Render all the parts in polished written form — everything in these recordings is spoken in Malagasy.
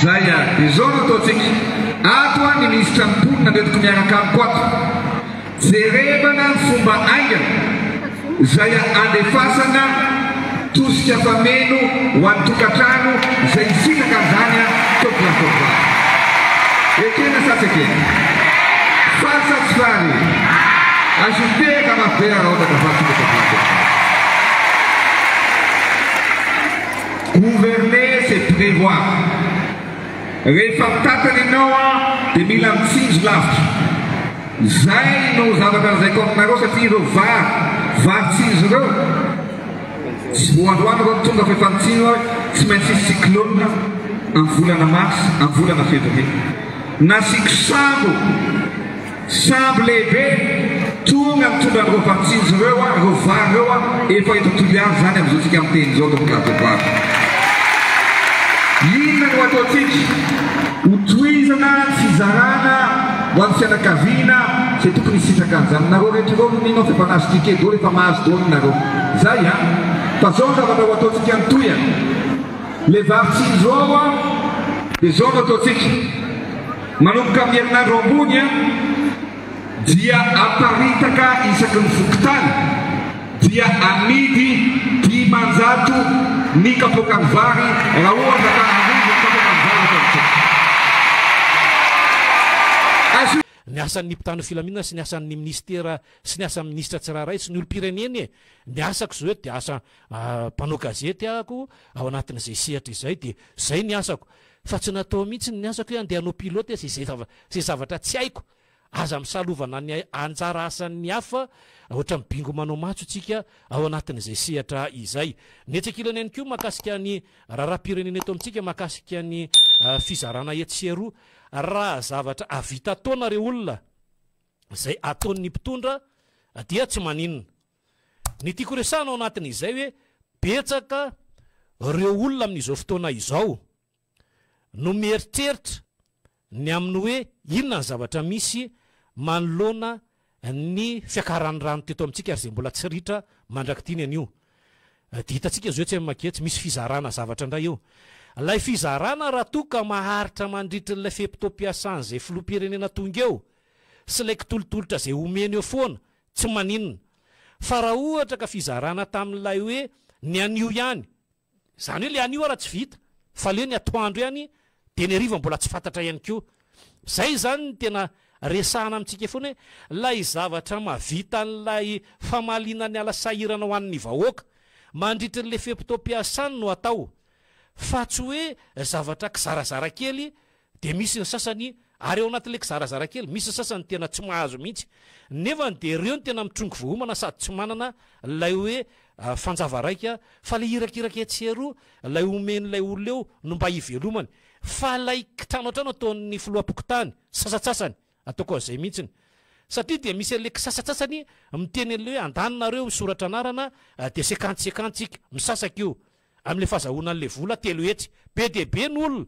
Zaya izao no ataontsika ato a ny ministra mponina ndretiko miaraka amiko ato jerevana ny fomba aingana zay andefasana tosika fameno ho an'ny tokantrano zay isitaka an'izany a tokolatokova ekena sasy ekena farsa tsy fary ajouter ma vera raotaka fatsika tokolatokova gouverner c'est prévoir rehefa mitatana ianao a dia mila mitsinjo lavitra zay no zavatra zay kominareo satria ireo varitsinjo reo tsy voandroany reo tonga fa efa mitsinjo a tsy maintsy cyclone amin'ny volana mars amin'ny volana février nasiako sambo lehibe tonga mitondra an'ireo varitsinjo reo a reo vary reo a efa etontoliany zany amin'izao tsika amin'ny teny zao tokolatokova inona no ataontsika hotohizana fizarana ho an'ny fianakaviana zay tokony hisitraka an'izany nareo rehetra reo ninao fa efa nazo tike do rehefa mahazo daony nareo zay a fa zao ny zavatra ho ataontsika mitoya le varitsinjo ao a dia zao no ataontsika manomboka amin'ny herinandro ambony a dia aparitaka isaky ny vokotany dia amidy 10,000 ny kapokany vary raha ohatra ka arivo kapokany vary ataontsika ny asan'ny mpitandro filaminana sy ny asan'ny ministera sy ny asan'ny ministra tsiraray sy ny olo-pireneny ny asako zao dia asa mpanao gazety ahako ao anatin'izay sehatra izay dia zay ny asako fa tsy natao mihitsy ny asako hoe andeha hanao pilote zay zavatra tsy haiko aza misalovana ny anjara asan'ny hafa ohatra mibingo manao matso tsika ao anatin'izay sehatra izay ny etsakilany ihany koa mahakasika ny raharam-pirenena eto amintsika mahakasika ny fizarana etsero raha zavatra avita ataonareo olona zay ataon'ny mpitondra dia tsy maninona ny tiako resana ao anatin'izay hoe betsaka reo olona amin'izao fotoana izao no mieritreritra ny amin'ny hoe inona ny zavatra misy manoloana ny fiakaran'ny rano teto amintsika ary zay mbola tsy ritra mandrakitiny an'io dia hitantsika zao tsy maketsy misy fizarana zavatra indray eo lay fizarana raha toka maharitra mandritry n'ilay feptom-piasany zay filoham-pirenena tonga eo sy lay kitolotolotra zay omeny eo foana tsy maninona fa raha ohatra ka fizarana tamin'ilay hoe ny anio ihany zany hoe le anio raha tsy vita fa le ny atoandro ihany dia ny ariva mbola tsy fantatra ihany koa zay zany ny tena resahana amintsika foana hoe lay zavatra mavita n'lay famaliana ny ala sahirana ho an'ny vahoaka mandritry n'le feptom-piasany no atao fa tsy hoe zavatra kizarazara kely dia misy ny sasany ary eo anatin'le kizarazara kely misy ny sasany tena tsy mahazo mihitsy nefa dia ireo ny tena mitrongo vohomana sady tsy manana lay hoe fanjava raika fa le irakiraka etsero lay omen'lay olona eo no mba hivelomany fa lay kitrano atrano ataon'ny filoha-pokotany sasatsasany ataoko azay mihitsiny satria dia misy an'le kisasatsasany miteny an'le hoe andaninareo misoratra anarana dia sekantsika misasaka io amin'le fahazahoana an'le vola telo hetsy be dia be ny olona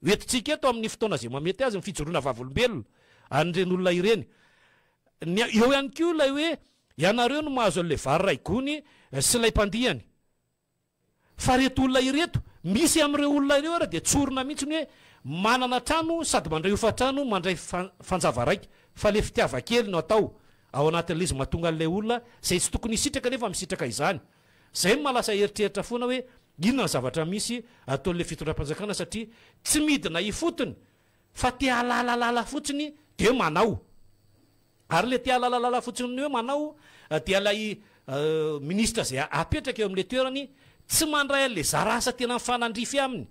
hoetitsika eto amin'ny fotoana zay mamety azy ny fijoroana vavolombelona an'ireny olona ireny eo ihany koa lay hoe ianareo no mahazo an'le vary raigony sy lay mpandihany fa reto olona ireto misy amin'ireo olona ireo ara dia tsorona mihitsy ny hoe manana trano sady mandray hofa-trano mandray fanjava raika fa le fitiava kely no atao ao anatin'le izy mahatonga an'ilay olona zay tsy tokony hisitraka nefa misitraka izany zay no malasa eritreritra foana hoe inona ny zavatra misy ataon'le fitondram-panjakana satria tsy midina ifotony fa tia alalalala fotsiny dia manao ary le tia alalalala fotsiny hoe manao dia lay ministra zay apetraka eo amin'le toerany tsy mandray an'le zarasa tena mifanandrify aminy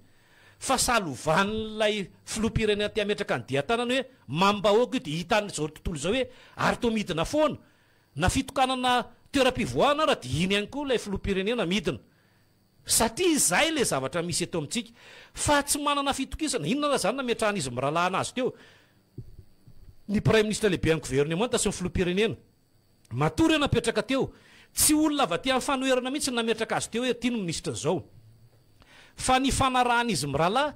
fa salovan'lay filoham-pirenena ty ametraka ny dia-tanany hoe mambahoaka io dia hitan'izao tontolo izao hoe ary to midina foana na fitokanana toeram-pivoahana raha dia iny ihany koa lay filoham-pirenena midina satria zay le zavatra misy eto amintsika fa tsy manana fitokisana inona raha zany nametrahana izy miralahana azy teo ny prime ministre lehibe amin'ny gouvernemanta sy ny filoham-pirenena matory eo napetraka teo tsy olona avy aty amin'ny fanoherana mihitsy nametraka azy teo hoe tiano ministra zao fa ny fanarahana izy miralahy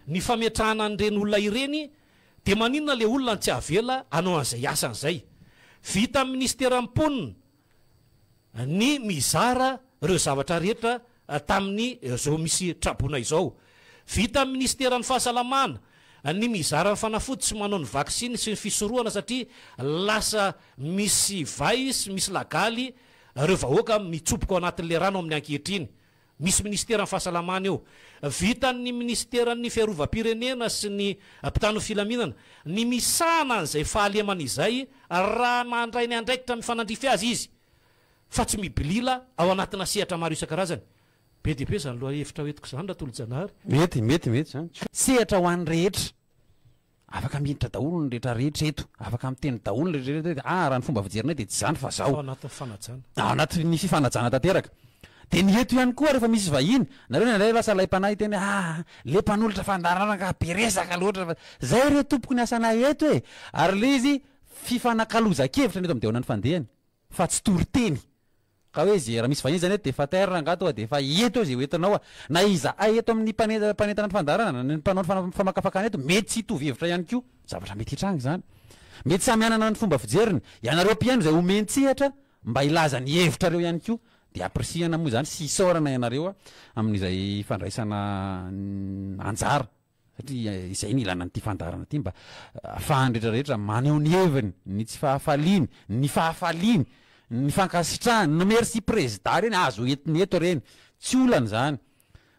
ny fametrahana an'ireny olona ireny dia maninona le olona ny tsy avela anao an'izay asan'izay vita amin'ny ministera mponina ny mizara ireo zavatra rehetra tamin'ny zao misy trabona izao vita amin'ny ministeran'ny fahasalamana ny mizara ny fanafody sy manao ny vaksiny sy ny fisoroana satria lasa misy vais misy lagaly reo vahoaka mitsopoka ao anatin'le rano amin'ny ankehitriny misy ministeran'ny fahasalamana eo vitan'ny ministeran'ny fiarovam-pirenena sy ny mpitano filaminana ny misana an'izay fahalemana izay raha mandray ny andraikitra mifanandrify azy izy fa tsy mibilila ao anatina sehatra maro isan-karazany be de be zany loha hevitra hoetiko zany ratolo-janahary mety zany sehatra ho an'ny rehetra afaka miditra daholo ny rehetrarehetra eto afaka miteny daholo ny rehetrarehetra raha ny fomba fijerinay de tsy zany fa zao anatin'ny fanajana anatin'ny fifanajana tanteraka de ny eto ihany koa rehefa misy vahiny nareo nandray lasa lay-panahy teny le mpanolotra fandarana ka beresaka loatra zay re tompoko ny asanay eto e ary le izy fifanakaloza-kevitra ny eto am'de onany fandehany fa tsy tory-teny ka hoe zay raha misy vahiny zany eto de fa terra angato de fa eto zay hoentinao na iza eto amin'ny mpanentana ny fandarana ny mpanao famakafakana eto mety tsy hitovy hevitra ihany koa zavatra mety hitranga zany mety samy anana ny fomba fijeriny ianareo mpiaino zay omentsihatra mba ilaza ny hevitra reo ihany koa de apresiana moa zany sy isaorana ianareo amin'izay fandraisana anjara satria izay ny ilana nyty fandarana ty mba ahafahany rehetrarehetra maneho ny heviny ny tsy fahafaliny ny fahafaliny ny fankasitrahany no merci président reny azo entiny eto reny tsy olany zany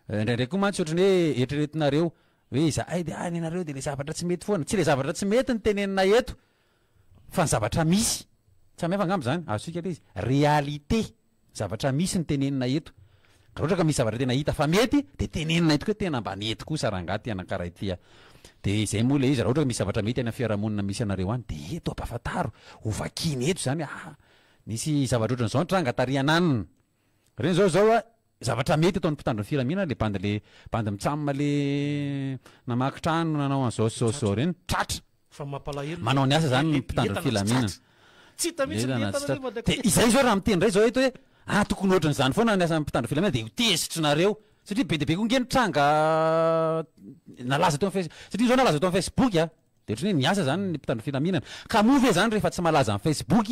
indraindray koa mantsy ohatrany hoe eritreretinareo hoe za ay de any anareo de le zavatra tsy mety foana tsy le zavatra tsy mety ny tenenina eto fa ny zavatra misy tsy amefa angambo zany azosika le izy réalité zavatra misy ny tenenina eto ka ohatra ka misy zavatra tena hita fa mety de tenenina eto koa tena mba nety kosa raha angaty anakaraha itya de zay moa le izy raha ohatra ka misy zavatra mety any amin'ny fiarahamonina misy anareo any de eto ampafataro ovakiny eto zany nisy zavatra ohatran'izao tranga tariananina reny zao zavatra mety eto amin'ny mpitandro ny filaminana le bandy mitsamina le namakitrano nanao an'zao reny tratra fa mampalahelo manao ny asa zany ny mpitandro ny filaminana tsy hita mihitsy ny entana reo de izay zao raha miteny ray zao eto hoe tokony ohatran'izany foana ny asa mpitandro filaminana de ho tezitrinareo satria be de be koa ngeny tranga nalaza teo satria zao nalaza teo amin'ny Facebook de ohatrany hoe ny asa zany ny mpitandro filaminana ka move zany rehefa tsy malaza amin'ny Facebook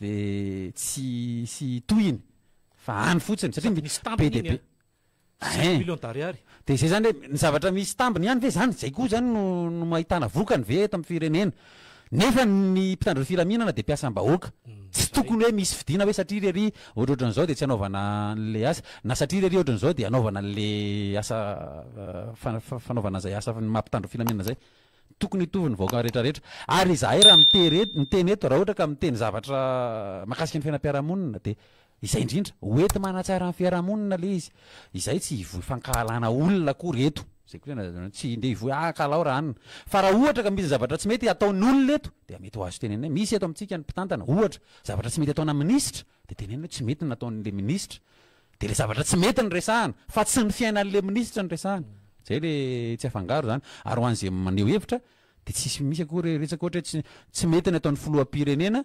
de tsy tohiny fa any fotsiny satria be de be million d'ariary de zay zany hoe ny zavatra misy tambiny ihany ve zany zay koa zany no mahitana vokany ve eto amin'ny firenena nefa ny mpitandro filaminana de mpiasam-bahoaka tsy tokony hoe misy fidina hoe satria rery ohatrohatran'izao de tsy anaovana le asa na satria rery ohatran'izao de anaovana le asa fanaovana zay asa mampitandro filaminana zay tokony hitovy ny vahoaka rehetrarehetra ary zahay raha miteny eto raha ohatra ka miteny zavatra mahakasika ny fiainam-piarahamonina de izay indrindra hoety manatsara ny fiarahamonina le izy izay tsy hivoy fankahalana olona akory eto zay koa tsy nde hivoy kalao raha anina fa raha ohatra ka misy zavatra tsy mety ataon'ny olona eto de mety ho azo tenena misy eto amintsika ny mpitantana ohatra zavatra tsy mety ataona ministra de tenena hoe tsy mety ny ataon'le ministra de le zavatra tsy mety ny resahana fa tsy ny fiainan'le ministra ny resahana zay le tsy afangaro zany ary ho an'zay maneho hevitra de tsisy misy akory resaka ohatra hoe tsy mety ny ataon'ny filoha-pirenena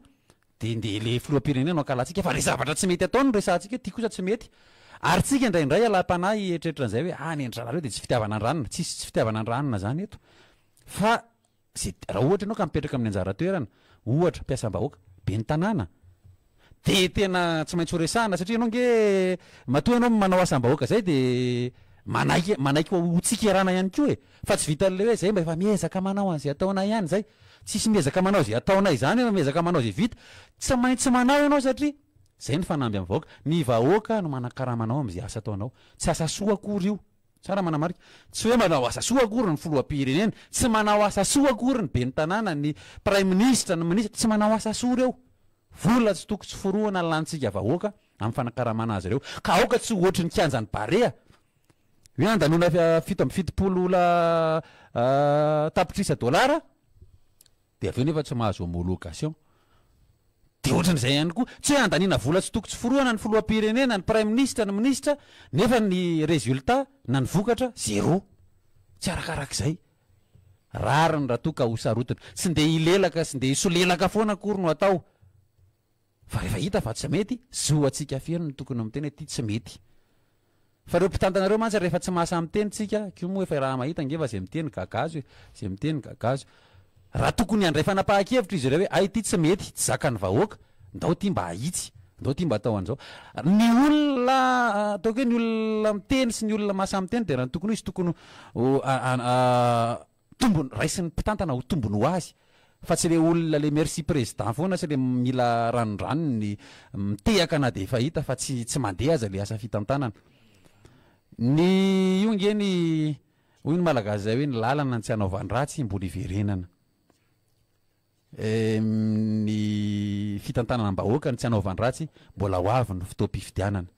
de le filoha-pirenena no ankalatsika fa le zavatra tsy mety ataony resahantsika ty kosa tsy mety ary tsika indraindray alam-panahy eritreritran'izay hoe ny endranareo de tsy fitiavana andranona tsisy tsy fitiavana andranona zany eto fa raha ohatra ianao ka mipetraka amin'ny anjara toerana ohatra mpiasam-bahoaka be ny tanàna de tena tsy maintsy ho resahana satria ianao nge matoa ianao manao asam-bahoaka zay de manaiky hotsika rana ihany koa fa tsy vitan'le hoe zay mba efa miezaka manao an'zay ataonay ihany zay tsisy miezaka manao zay ataonay zany ianao miezaka manao zay vita tsy maintsy manao ianao satria zay ny fanamby amin'ny vahoaka ny vahoaka no manakaraha manao am'zay asa ataonao tsy asa soa akory io tsara manamarika tsy hoe manao asa soa akory ny filoha-pirenena tsy manao asa soa akory ny be ny tanàna ny prime ministre ny ministre tsy manao asa soa reo vola tsy toko tsy foroana lantsika vahoaka amin'ny fanakaramana azy reo ka aoka tsy ohatry ny kianjany barea hoe andanona 7 ola tapitrisa dolara de aveo nefa tsy mahazo homologation de ohatran'izay ihany koa tsy hoe andaniana vola tsy toko tsy foroana ny filoha-pirenena ny prime ministre ny ministra nefa ny résultat na ny vokatra zéro tsy arakarak'izay rariny raha toka hosarotiny tsy nde hilelaka sy nde hisolelaka foana akory no atao fa rehefa hita fa tsy mety zo atsika fieno ny tokony miteny ty tsy mety fa reo mpitantanareo mantsy rehefa tsy mahasamy teny tsika ko moa efa raha mahita ngefa zay miteny gagazo zay miteny gagazo raha tokony andray fanapahan-kevitra izy reo hoe ay ty tsy mety tsy zakany vahoaka ndao ty mba ahitsy ndao ty mba atao an'izao ny olona ataoko hoe ny olona miteny sy ny olona masa miteny de raha tokony ho izy tokony tombony raisin'ny mpitantana ho tombony ho azy fa tsy le olona le merci président foana sy le mila ranondranony mitehaka na de efa hita fa tsy mandeha aza le asa fitantanana ny io ngeny hoy ny malagasy zay hoe ny lalana tsy hanaovany ratsy mbola iverenana ny fitantanana mbahoaka ny tsy hanaovany ratsy mbola ho avy ny fotoam-pifidianana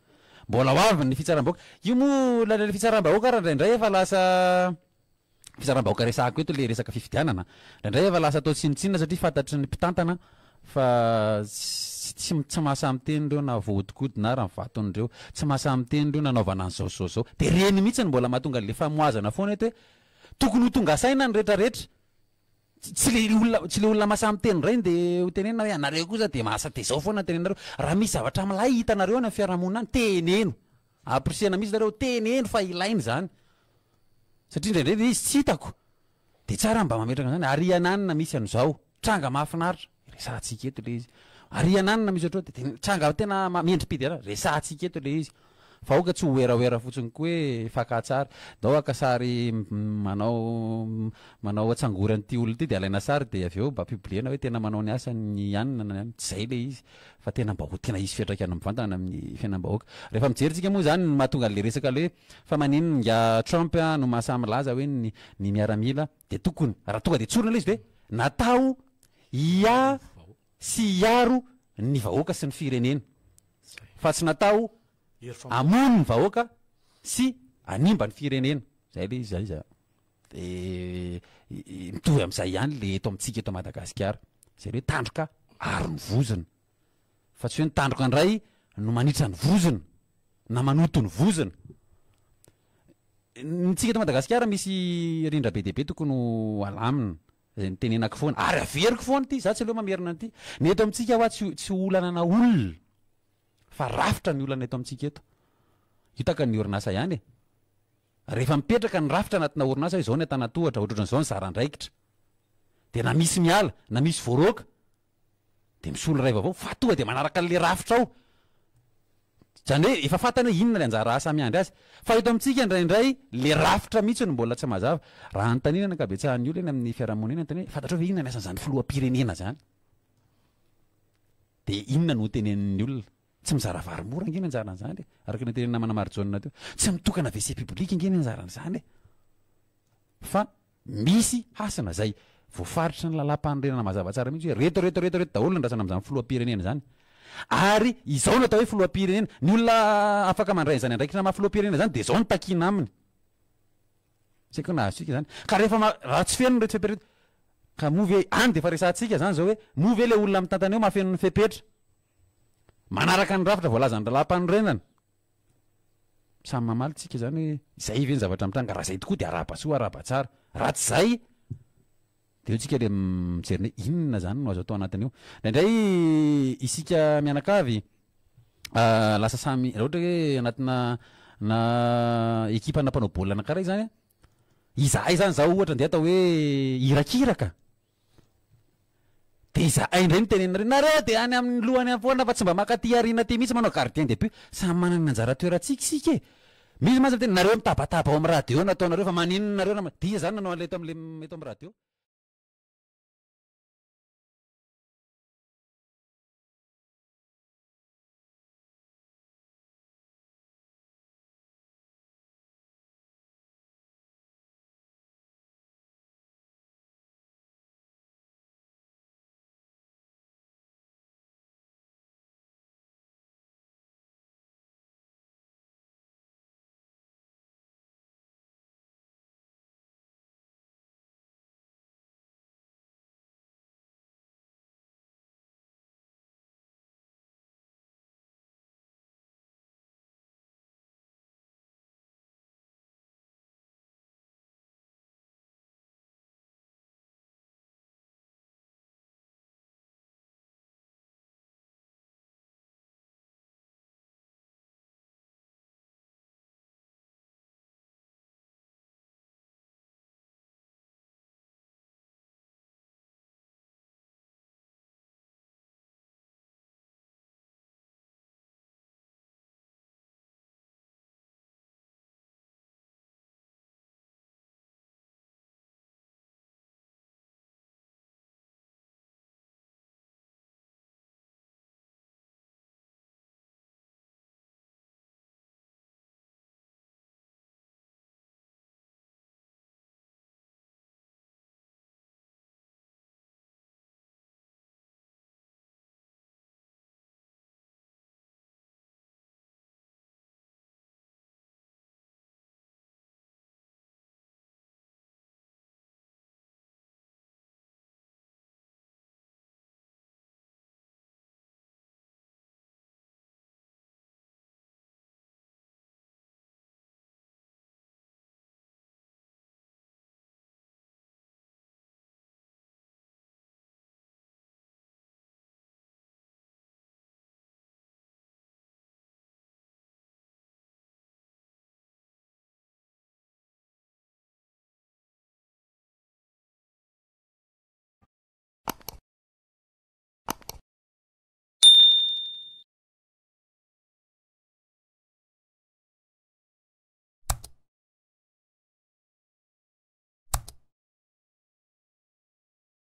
mbola ho avy ny fitsaram-bahoaka io moa la fitsaram-bahoaka raha indraindray efa lasa fitsaram-bahoaka resako eto le resaka fifidianana indraindray efa lasa atao tsinotsinona satria fantatry ny mpitantana fa tsy mahasamy teny reo na vohodikody na raha mivatony reo tsy mahasamy teny reo nanaovana ny zao de reny mihitsy ny mbola mahatonga le famoazana foana eto hoe tokony ho tonga saina ny rehetrarehetra tsy le olona mahasamy teny reny de ho tenena hoe anareo kosa de mahasa de zao foana tenenareo raha misy zavatra milay hitanareo any fiarahamonina any teneno aprisiana misy nareo teneno fa ilainy zany satria indraindray izy tsy hitako de tsara mba mametraka zany ariananina misy an'izao tranga mahafinaritra resahantsika eto le izy ariananina misy ohatro de tranga tena mendripedy ara resahantsika eto le izy fa oka tsy hoerahoera fotsiny koa hoe fakatsary dao akasary manao atsangorany ty olo ty de alaina sary de avy eo mba publiena hoe tena manao ny asa ny anina tsy zay le izy fa tena mba ho tena izy fiatraikana mivantana amin'ny fiainam-bahoaka rehefa mijerytsika moa zany mahatonga le resaka le hoe fa maninona nga Trump no mahasamy laza hoe ny miaramila de tokony raha tonga de tsorina le izy de natao sy iaro ny vahoaka sy ny firenena fa tsy natao amony ny vahoaka sy animba ny firenena zay le izy zay za de mitovy am'izay ihany le eto amintsika eto Madagasikara zay hoe tandroka ary ny vozona fa tsy hoe ny tandroka indray no manitra ny vozona na manoto ny vozona ntsika eto Madagasikara misy rindra be dehibe tokony ho alamina zay nitenenako foana ary averiko foana ty za tsy aleo mamerina an'ity ny eto amintsika hoa tsy olanana olona fa rafitra ny olana eto amintsika eto hitaka ny orinasa ihany e rehefa mipetraka ny rafitra anatina orinasa izao ny atanatohatra ohatrohatran'izao ny zarandraikitra de na misy miala na misy voaroaka de misolo ray vaovao fa tonga de manaraka le rafitra ao zany hoe efa fantany hoe inona le anjara asa miandry azy fa eto amintsika indraindray le rafitra mihitsy no mbola tsy mazava raha antanina ankabetsahan'ny olo eny amin'ny fiarahamonina antany hoe fantatra hoe inona ny asan'izany filoham-pirenena zany de inona no tenen'ny olona tsy mizara vary mora ngeny anjaran'izany araka ny tenena manamary jaunina teo tsy mitokana WC publique ngeny anjaran'izany fa misy hasina zay voafaritra ny lalam-panorenana mazava tsara mihitsy hoe reto daholo nandrasana amin'izany filoham-pirenena zany ary izao no atao hoe filoham-pirenena ny olona afaka mandray zany andraikitra maha filoham-pirenena zany de zao no takina aminy tsy haiko nahazosika zany ka rehefa raha tsy feno reto fepetra ka movy any de fa resantsika zany zao hoe movy le olona mitantana eo mahafeno ny fepetra manaraka ny rafitra voalazany lalam-panorenana samy mamaly tsika zany hoe zay ve ny zavatra mitranga raha zay tokoa de araba-soa araba-tsara raha tsy zay de eo tsika le mijerina inona zany no azo atao anatin'io indraindray isika mianakavy lasa samy raha ohatra hoe anatina na ekipa nampanao baolina anankiray zany izahay zany zao ohatra nde atao hoe irakiraka de izahay indray nitenenina reny nareo de any amin'ny lohany foana fa tsy mba makaty arina ty mihitsy manao gardien de but samy manana ny anjara toerantsika isika e misy maza tena nareo mitabataba ao amin'ny radio nataonareo fa maninona nareo dia zany nanao an'le eto amin'ny radio